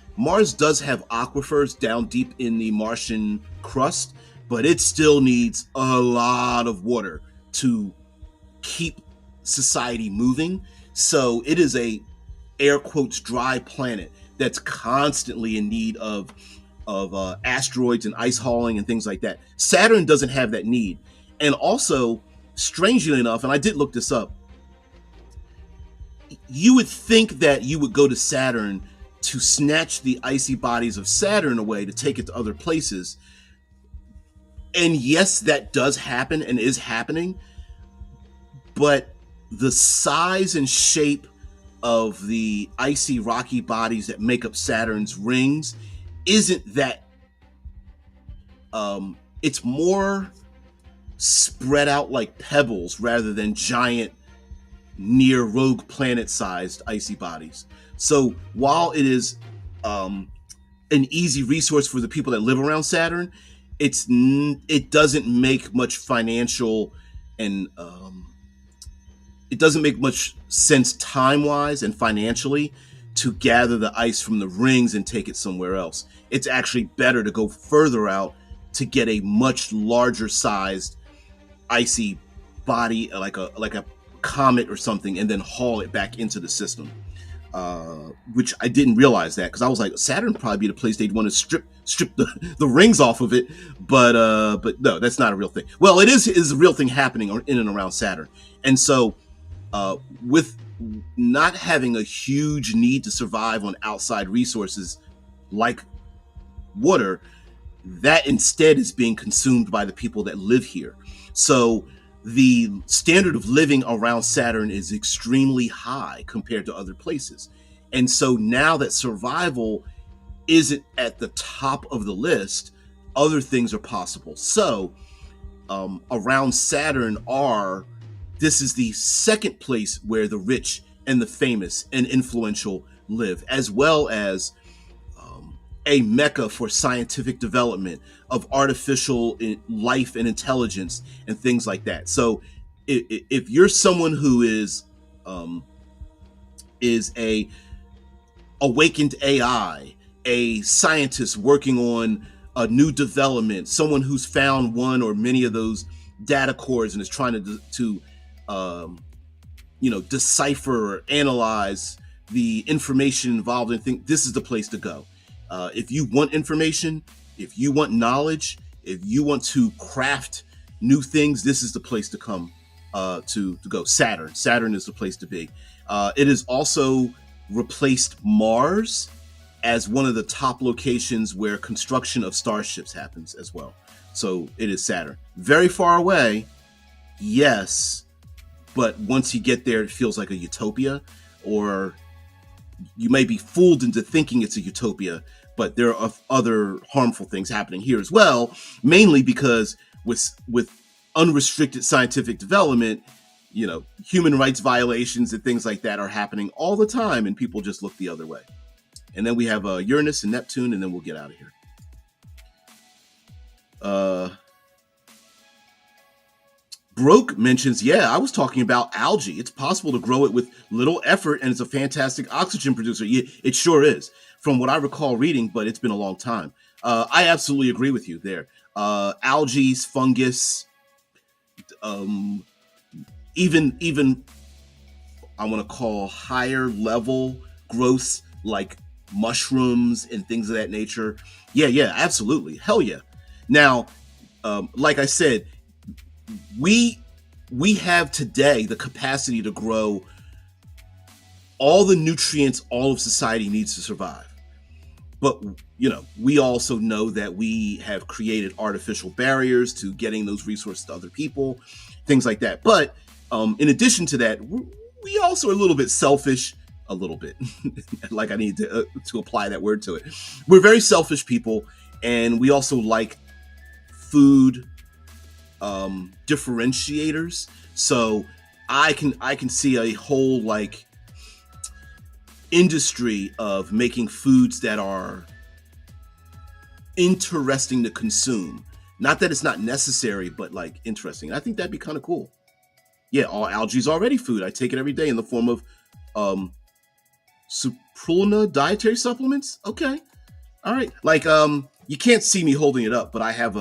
does have aquifers down deep in the Martian crust, but it still needs a lot of water to keep society moving. So it is a air quotes dry planet that's constantly in need of asteroids and ice hauling and things like that. Saturn doesn't have that need. And also, strangely enough, and I did look this up, you would think that you would go to Saturn to snatch the icy bodies of Saturn away to take it to other places. And yes, that does happen and is happening, but the size and shape of the icy rocky bodies that make up Saturn's rings isn't that, it's more spread out like pebbles rather than giant near rogue planet sized icy bodies. So while it is an easy resource for the people that live around Saturn, it doesn't make much financial and it doesn't make much sense time-wise and financially to gather the ice from the rings and take it somewhere else. It's actually better to go further out to get a much larger sized icy body, like a comet or something, and then haul it back into the system. Which I didn't realize that, because I was like, Saturn would probably be the place they'd want to strip the rings off of it, but no, that's not a real thing. Well, it is a real thing happening in and around Saturn, and so with not having a huge need to survive on outside resources like water, that instead is being consumed by the people that live here. So the standard of living around Saturn is extremely high compared to other places. And so now that survival isn't at the top of the list, other things are possible. So around Saturn this is the second place where the rich and the famous and influential live, as well as a mecca for scientific development of artificial life and intelligence and things like that. So if you're someone who is a awakened AI, a scientist working on a new development, someone who's found one or many of those data cores and is trying to decipher or analyze the information involved in things, this is the place to go. If you want information, if you want knowledge, if you want to craft new things, this is the place to come to go. Saturn is the place to be. It has also replaced Mars as one of the top locations where construction of starships happens as well. So it is Saturn. Very far away, yes, but once you get there, it feels like a utopia, or you may be fooled into thinking it's a utopia, but there are other harmful things happening here as well, mainly because with unrestricted scientific development, human rights violations and things like that are happening all the time, and people just look the other way. And then we have Uranus and Neptune, and then we'll get out of here. Broke mentions, yeah, I was talking about algae. It's possible to grow it with little effort, and it's a fantastic oxygen producer. Yeah, it sure is, from what I recall reading, but it's been a long time. I absolutely agree with you there. Algae, fungus, even I want to call higher level growths like mushrooms and things of that nature. Yeah, absolutely. Hell yeah. Now, like I said, we have today the capacity to grow all the nutrients all of society needs to survive. But, we also know that we have created artificial barriers to getting those resources to other people, things like that. But in addition to that, we also are a little bit selfish, a little bit, like I need to apply that word to it. We're very selfish people, and we also like food differentiators. So I can see a whole like industry of making foods that are interesting to consume. Not that it's not necessary, but like interesting. I think that'd be kind of cool. Yeah, all algae is already food. I take it every day in the form of Supulna dietary supplements. Okay, all right. Like you can't see me holding it up, but I have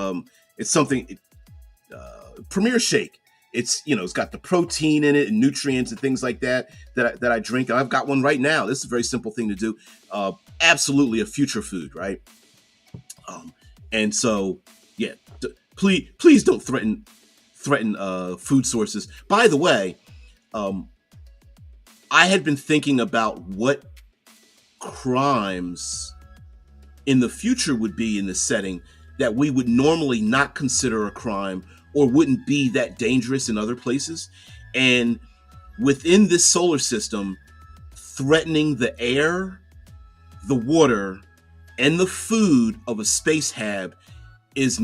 it's something. Premier Shake. It's it's got the protein in it and nutrients and things like that I drink. I've got one right now. This is a very simple thing to do. Absolutely a future food, right? And so yeah, please don't threaten food sources. By the way, I had been thinking about what crimes in the future would be in this setting that we would normally not consider a crime or wouldn't be that dangerous in other places. And within this solar system, threatening the air, the water, and the food of a space hab is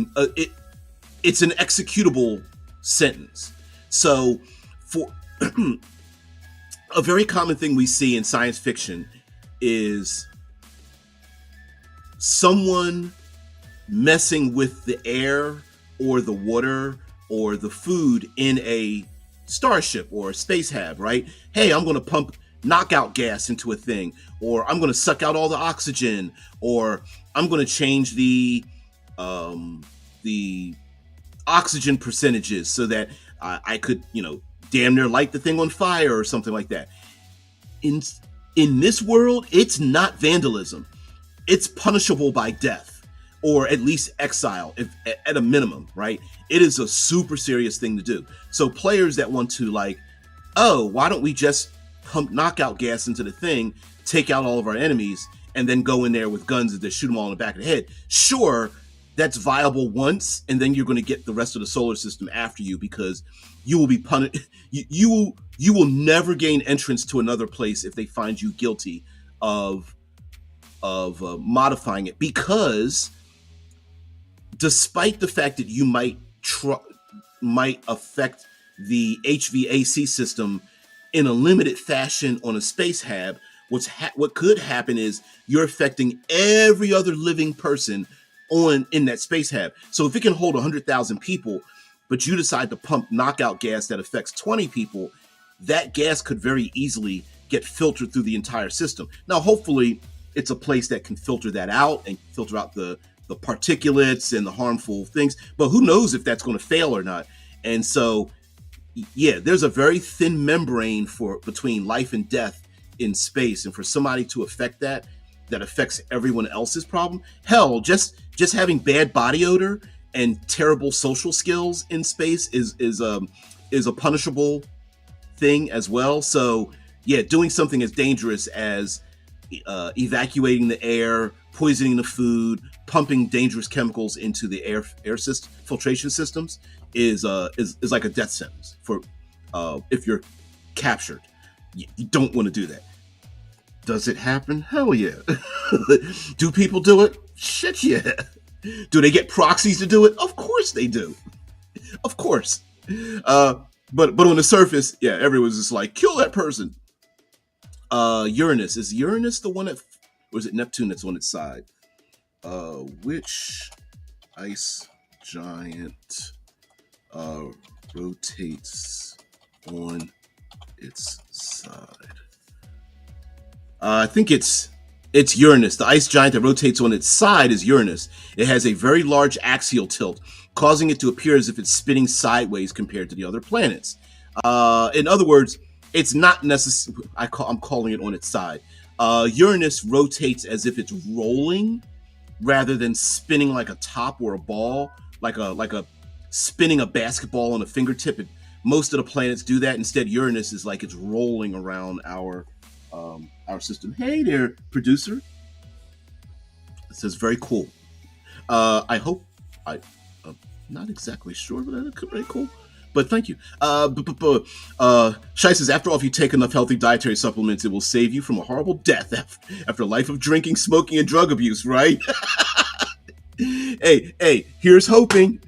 it's an executable sentence. So for a very common thing we see in science fiction is someone messing with the air or the water or the food in a starship or a space hab, right? Hey, I'm going to pump knockout gas into a thing, or I'm going to suck out all the oxygen, or I'm going to change the oxygen percentages so that I could, damn near light the thing on fire or something like that. In this world, it's not vandalism. It's punishable by death, or at least exile, if at a minimum, right? It is a super serious thing to do. So players that want to why don't we just pump knockout gas into the thing, take out all of our enemies, and then go in there with guns and just shoot them all in the back of the head? Sure, that's viable once, and then you're going to get the rest of the solar system after you, because you will be punished. You will never gain entrance to another place if they find you guilty of modifying it, because despite the fact that you might affect the HVAC system in a limited fashion on a space hab, what could happen is you're affecting every other living person in that space hab. So if it can hold 100,000 people, but you decide to pump knockout gas that affects 20 people, that gas could very easily get filtered through the entire system. Now, hopefully, it's a place that can filter that out and filter out the particulates and the harmful things, but who knows if that's going to fail or not. And so, yeah, there's a very thin membrane between life and death in space, and for somebody to affect that affects everyone else's problem. Hell, just having bad body odor and terrible social skills in space is a punishable thing as well. So yeah, doing something as dangerous as evacuating the air, poisoning the food, pumping dangerous chemicals into the air system, filtration systems is like a death sentence for if you're captured. You don't want to do that. Does it happen? Hell yeah. Do people do it? Shit yeah. Do they get proxies to do it? Of course they do. Of course. Uh, but on the surface, yeah, everyone's just like, kill that person. Uranus. Is Uranus the one that, or is it Neptune that's on its side? Which ice giant rotates on its side? I think it's Uranus. The ice giant that rotates on its side is Uranus. It has a very large axial tilt, causing it to appear as if it's spinning sideways compared to the other planets. In other words, it's not necessary. I'm calling it on its side. Uranus rotates as if it's rolling rather than spinning like a top or a ball, like a spinning a basketball on a fingertip. Most of the planets do that. Instead, Uranus is like it's rolling around our system. Hey there, producer. It says very cool. I hope I'm not exactly sure, but that could be very cool. But thank you. Shai says, after all, if you take enough healthy dietary supplements, it will save you from a horrible death after a life of drinking, smoking, and drug abuse, right? hey, here's hoping.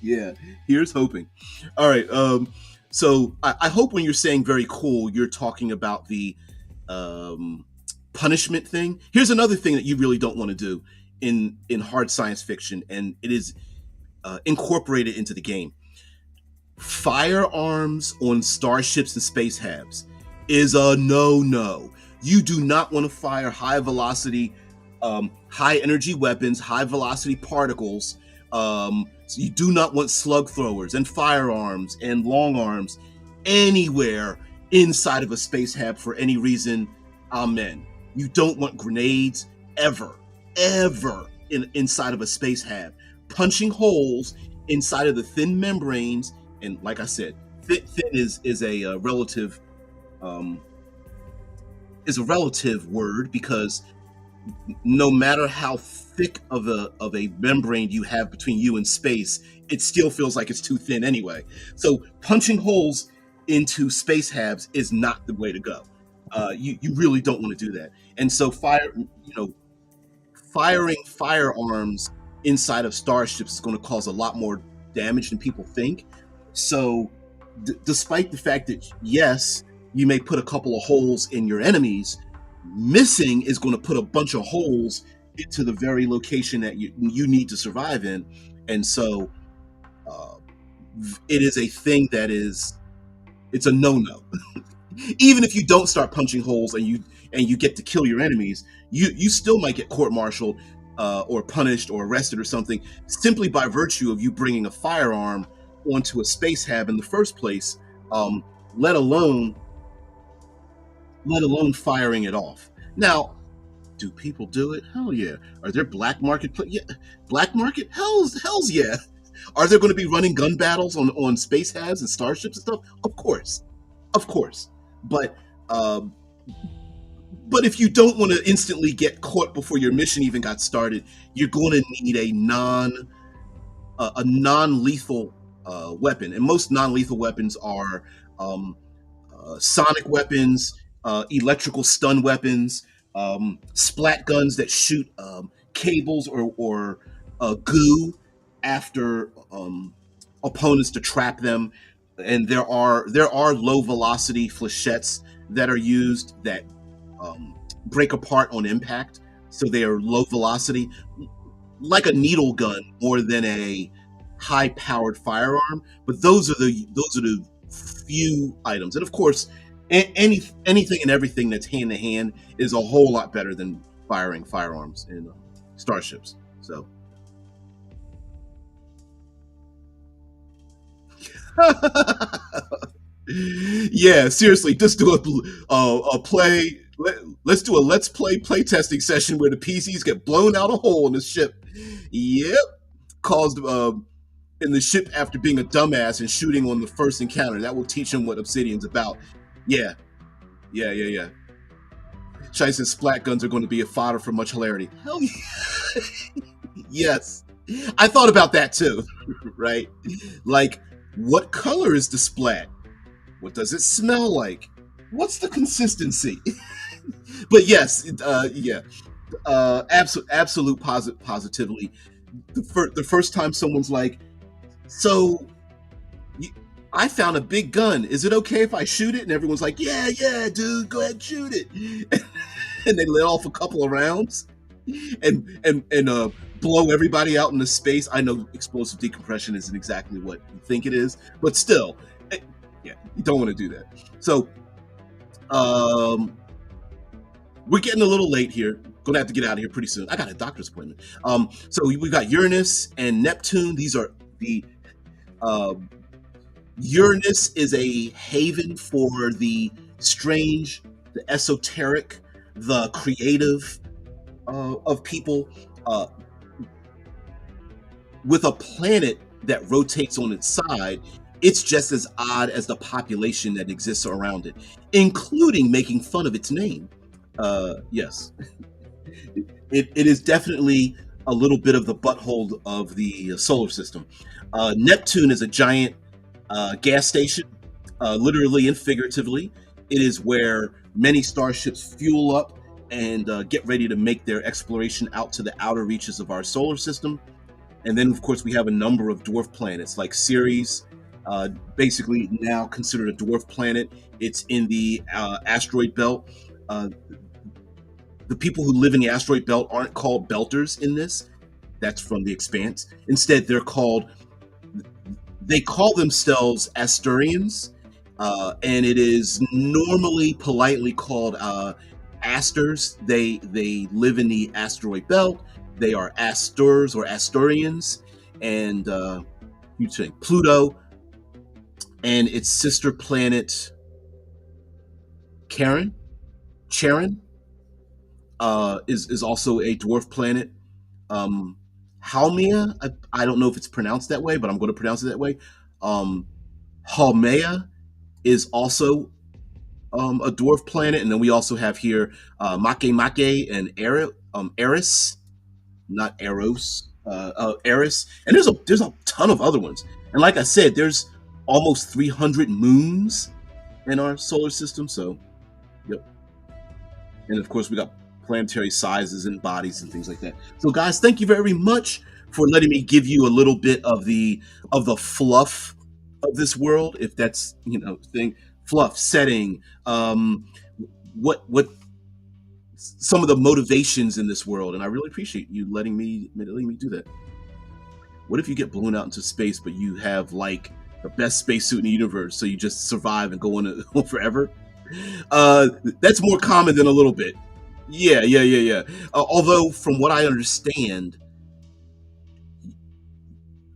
Yeah, here's hoping. All right. So I hope when you're saying very cool, you're talking about the punishment thing. Here's another thing that you really don't want to do in hard science fiction, and it is incorporated into the game. Firearms on starships and space habs is a no-no. You do not want to fire high velocity, high energy weapons, high velocity particles. So you do not want slug throwers and firearms and long arms anywhere inside of a space hab for any reason. Amen. You don't want grenades ever inside of a space hab. Punching holes inside of the thin membranes, and like I said, thin is a relative word, because no matter how thick of a membrane you have between you and space, it still feels like it's too thin anyway. So punching holes into space habs is not the way to go. You really don't want to do that. And so firing firearms inside of starships is going to cause a lot more damage than people think. So despite the fact that, yes, you may put a couple of holes in your enemies, missing is going to put a bunch of holes into the very location that you need to survive in. And so it is a thing that it's a no-no. Even if you don't start punching holes and you get to kill your enemies, you still might get court-martialed or punished or arrested or something, simply by virtue of you bringing a firearm onto a space hab in the first place, let alone firing it off. Now, do people do it? Hell yeah. Are there black market? Yeah, black market? Hell's yeah. Are there going to be running gun battles on space habs and starships and stuff? Of course. But if you don't want to instantly get caught before your mission even got started, you're going to need a non-lethal weapon, and most non-lethal weapons are sonic weapons, electrical stun weapons, splat guns that shoot cables or goo after opponents to trap them. And there are low velocity flechettes that are used that break apart on impact, so they are low velocity, like a needle gun more than a high powered firearm. But those are the few items, and of course, anything and everything that's hand to hand is a whole lot better than firing firearms in starships. So. Yeah, seriously, just do a play. Let's do a let's play testing session where the PCs get blown out a hole in the ship. Yep, caused in the ship after being a dumbass and shooting on the first encounter. That will teach him what Obsidian's about. Yeah. Shai says splat guns are going to be a fodder for much hilarity. Hell yeah. Yes. I thought about that too, right? Like, what color is the splat? What does it smell like? What's the consistency? But yes, yeah, absolute positively. The first time someone's like, so I found a big gun. Is it okay if I shoot it? And everyone's like, yeah, dude, go ahead and shoot it. And they let off a couple of rounds and blow everybody out into space. I know explosive decompression isn't exactly what you think it is, but still, yeah, you don't want to do that. So, we're getting a little late here. Gonna have to get out of here pretty soon. I got a doctor's appointment. So we got Uranus and Neptune. These are the Uranus is a haven for the strange, the esoteric, the creative of people. With a planet that rotates on its side, it's just as odd as the population that exists around it, including making fun of its name. Yes, it is definitely a little bit of the butthole of the solar system. Neptune is a giant gas station, literally and figuratively. It is where many starships fuel up and get ready to make their exploration out to the outer reaches of our solar system. And then, of course, we have a number of dwarf planets like Ceres, basically now considered a dwarf planet. It's in the asteroid belt. The people who live in the asteroid belt aren't called belters in this. That's from The Expanse. Instead, they call themselves Asturians, and it is normally politely called Astors. They live in the asteroid belt. They are Astors or Asturians, and you say Pluto and its sister planet Charon is also a dwarf planet. Haumea, I don't know if it's pronounced that way, but I'm going to pronounce it that way. Haumea is also a dwarf planet, and then we also have here Make and Eris, not Eros, Eris, and there's a ton of other ones. And like I said, there's almost 300 moons in our solar system. So, yep. And of course, we got planetary sizes and bodies and things like that. So, guys, thank you very much for letting me give you a little bit of the fluff of this world, if that's thing. Fluff, setting, what some of the motivations in this world, and I really appreciate you letting me do that. What if you get blown out into space, but you have like the best spacesuit in the universe, so you just survive and go on forever? That's more common than a little bit. Yeah. Although, from what I understand,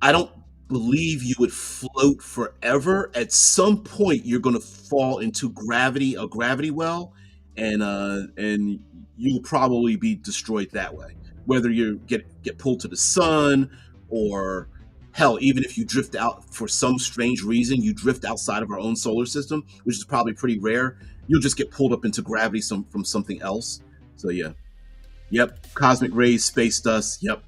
I don't believe you would float forever. At some point, you're going to fall into a gravity well, and you'll probably be destroyed that way. Whether you get pulled to the sun, or hell, even if you drift out for some strange reason, you drift outside of our own solar system, which is probably pretty rare. You'll just get pulled up into gravity from something else. So yeah, yep. Cosmic rays, space dust. Yep.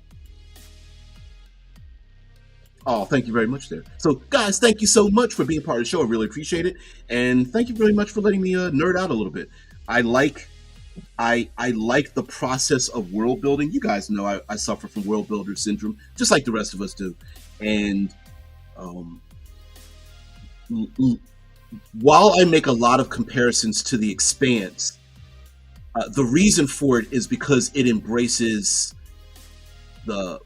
Oh, thank you very much there. So, guys, thank you so much for being part of the show. I really appreciate it. And thank you very much for letting me nerd out a little bit. I like the process of world building. You guys know I suffer from world builder syndrome, just like the rest of us do. And while I make a lot of comparisons to The Expanse, the reason for it is because it embraces the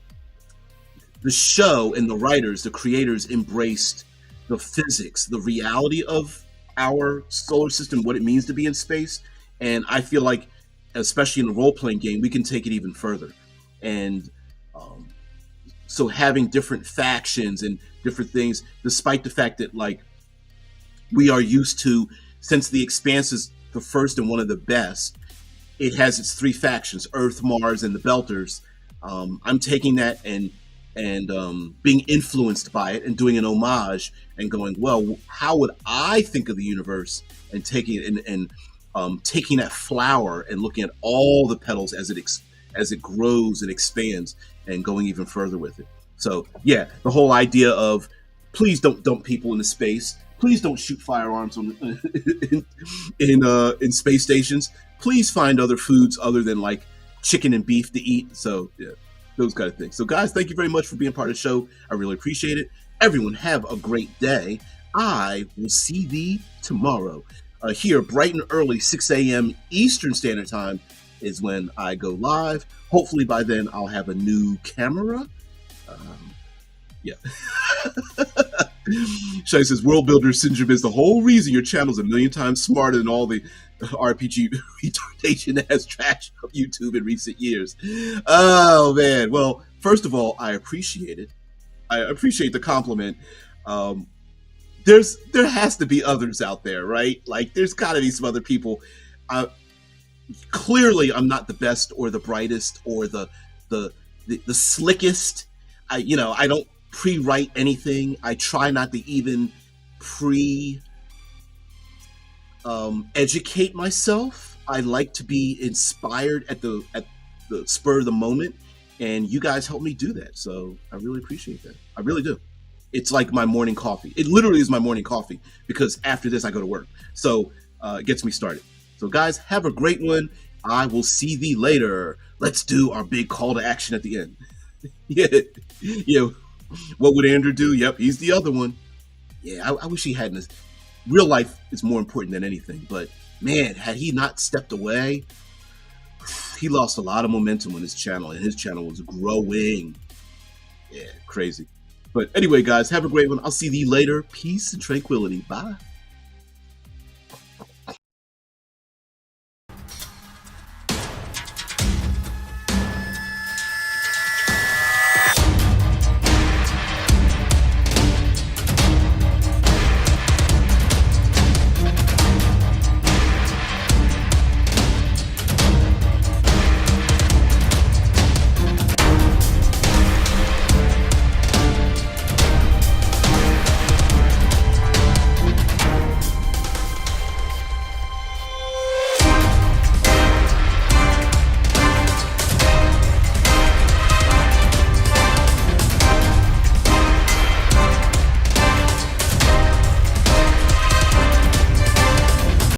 show, and the writers, the creators, embraced the physics, the reality of our solar system, what it means to be in space. And I feel like, especially in the role-playing game, we can take it even further. And so having different factions and different things, despite the fact that, like, we are used to, since The Expanse is the first and one of the best, it has its three factions: Earth, Mars, and the Belters. I'm taking that and being influenced by it and doing an homage and going, well, how would I think of the universe, and taking it and taking that flower and looking at all the petals as it grows and expands, and going even further with it. So yeah, the whole idea of please don't dump people into space. Please don't shoot firearms on in space stations. Please find other foods other than like chicken and beef to eat. So yeah, those kind of things. So guys, thank you very much for being part of the show. I really appreciate it. Everyone have a great day. I will see thee tomorrow. Here, bright and early, 6 a.m. Eastern Standard Time is when I go live. Hopefully by then I'll have a new camera. Yeah. Shai says, World Builder Syndrome is the whole reason your channel's a million times smarter than all the RPG retardation that has trashed up YouTube in recent years. Oh, man. Well, first of all, I appreciate it. I appreciate the compliment. There has to be others out there, right? Like, there's got to be some other people. Clearly, I'm not the best or the brightest or the slickest. I don't pre-write anything. I try not to even educate myself. I like to be inspired at the spur of the moment, and you guys help me do that. So I really appreciate that. I really do. It's like my morning coffee. It literally is my morning coffee, because after this I go to work. So it gets me started. So guys, have a great one. I will see thee later. Let's do our big call to action at the end. Yeah. What would Andrew do? Yep, he's the other one. Yeah, I wish he hadn't. Real life is more important than anything. But man, had he not stepped away, he lost a lot of momentum on his channel, and his channel was growing. Yeah, crazy. But anyway, guys, have a great one. I'll see thee later. Peace and tranquility. Bye.